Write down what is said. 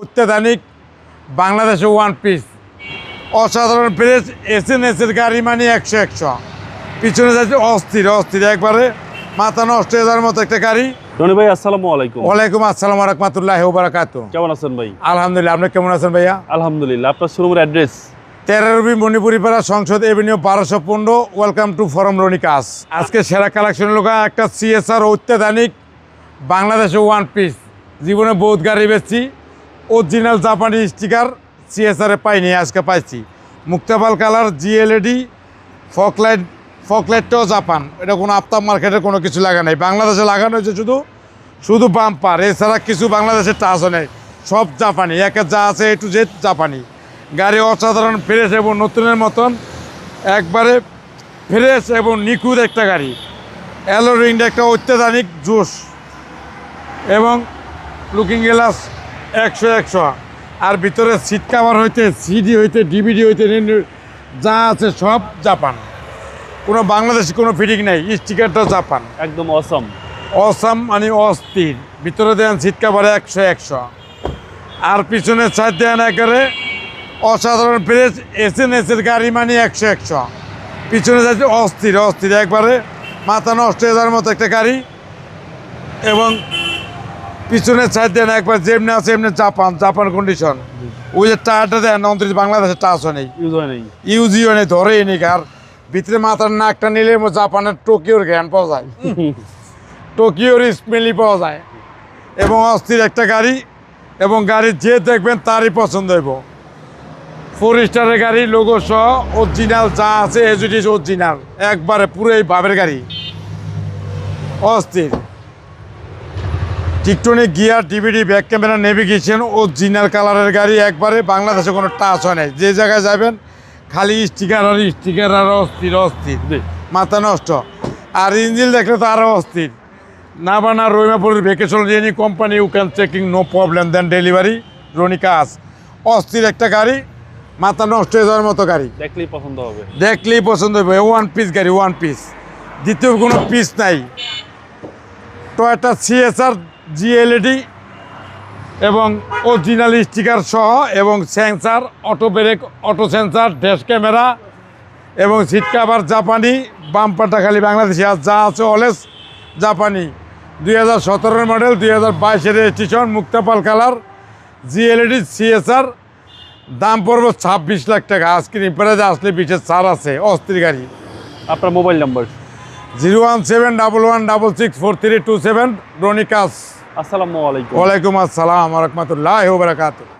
অত্যাধুনিক বাংলাদেশে one piece অসাধারণ প্রেস এসএনএসের গাড়ি মানে 100 পিছনে যাচ্ছে অস্থির অস্থির একবারে মাথা নষ্ট হয়ে যাওয়ার মতো একটা গাড়ি। রনি ভাই আসসালামু আলাইকুম। ওয়ালাইকুম আসসালাম ওয়া রাহমাতুল্লাহি ওয়া বারাকাতুহু। কেমন আছেন ভাই? আলহামদুলিল্লাহ, আপনি কেমন আছেন ভাইয়া? আলহামদুলিল্লাহ। আপনার শোরুমের address? 13 Rabi Manipuri Para, Sangsad avenue, 1215। Welcome to from Roni কাস। আজকে সেরা কালেকশন লোকা একটা সিএসআর অত্যাধুনিক বাংলাদেশে ওয়ান পিস। জীবনে বহুত গাড়ি বেচছি, অরিজিনাল জাপানি স্টিকার সিএসআরে পাইনি, আজকে পাইছি। মুক্তাপাল কালার, জিএলইডি, ফকলাইটটাও জাপান। এটা কোনো আফতাব মার্কেটের কোনো কিছু লাগা নেই, বাংলাদেশে লাগানো হয়েছে শুধু বাম্পার, এছাড়া কিছু বাংলাদেশের টাচও নেই, সব জাপানি। একে যা আছে A to Z জাপানি। গাড়ি অসাধারণ ফ্রেশ এবং নতুনের মতন, একবারে ফ্রেশ এবং নিখুঁত একটা গাড়ি। অ্যালো রিংটা একটা অত্যাধুনিক জোশ এবং লুকিং গ্লাস 100 আর ভিতরে সিট কাভার হইতে, সিডি হইতে, ডিভিডি হইতে যা আছে সব জাপান। কোনো বাংলাদেশি কোনো ফিটিং নেই, স্টিকারটাও জাপান। একদম অসম অসাম মানে অস্থির। ভিতরে দেন সিট কাভার 100 আর পিছনে সাইড দেন একেবারে অসাধারণ প্রেস এসএনএসের গাড়ি মানে 100 পিছনে যাচ্ছে অস্থির অস্থির একবারে মাথা নষ্ট হয়ে যাওয়ার মতো একটা গাড়ি। এবং পিছনের সাইড দেন একবার যেমনি আছে এমনি জাপান কন্ডিশন। ওই যে টায়ারটা দেন অন্তরিত বাংলাদেশের টাচও নেই, ইউজিও নেই, ধরেই নেই। আর ভিতরে মাথার নাকটা নিলে জাপানের টোকিওর জ্ঞান পাওয়া যায়, টোকিওর স্মেলই পাওয়া যায়। এবং অস্থির একটা গাড়ি, এবং গাড়ি যে দেখবেন তারই পছন্দ হইব। 4 স্টারের গাড়ি, লোগো সহ অরিজিনাল যা আছে এজুডিস অরিজিনাল, একবারে পুরো এই ভাবের গাড়ি, অস্থির। টিকটনিক gear, DVD, back camera, navigation, original কালারের গাড়ি। একবারে বাংলাদেশে কোনো টাচ হয় নাই, যে জায়গায় যাবেন খালি স্টিকার আর স্টিকার, আর অস্থির অস্থির, মাথা নষ্ট। আর ইঞ্জিন দেখলে তো আরও অস্থির। নাবানা রহিমাপুরের vacation any company, you can checking, no problem, then delivery, রনি কাস। অস্থির একটা গাড়ি, মাথা নষ্ট হয়ে যাওয়ার মতো গাড়ি। দেখলেই পছন্দ হবে, দেখলেই পছন্দ হবে। ওয়ান পিস গাড়ি, ওয়ান পিস, দ্বিতীয় কোনো পিস নাই। টয়োটা সিএসআর জিএলইডি এবং অরিজিনাল স্টিকার সহ, এবং sensor, auto brake, auto sensor, dash camera এবং সিট কাভার জাপানি। বাম্পারটা খালি বাংলাদেশি, আর যা আছে অলওয়েজ জাপানি। 2017 মডেল, 2022 রেজিস্ট্রেশন, মুক্তাপাল কালার, জিএলইডি সিএসআর। দাম পড়বে 26 লাখ টাকা। আজকে রিপেয়ারে আসলে 20-এর ছাড় আছে। অস্থির গাড়ি। আপনার মোবাইল নাম্বার? 01711664327। রনি কাস। আসসালামু আলাইকুম। ওয়ালাইকুম আসসালাম ওয়া রাহমাতুল্লাহি ওয়া বারাকাতুহু।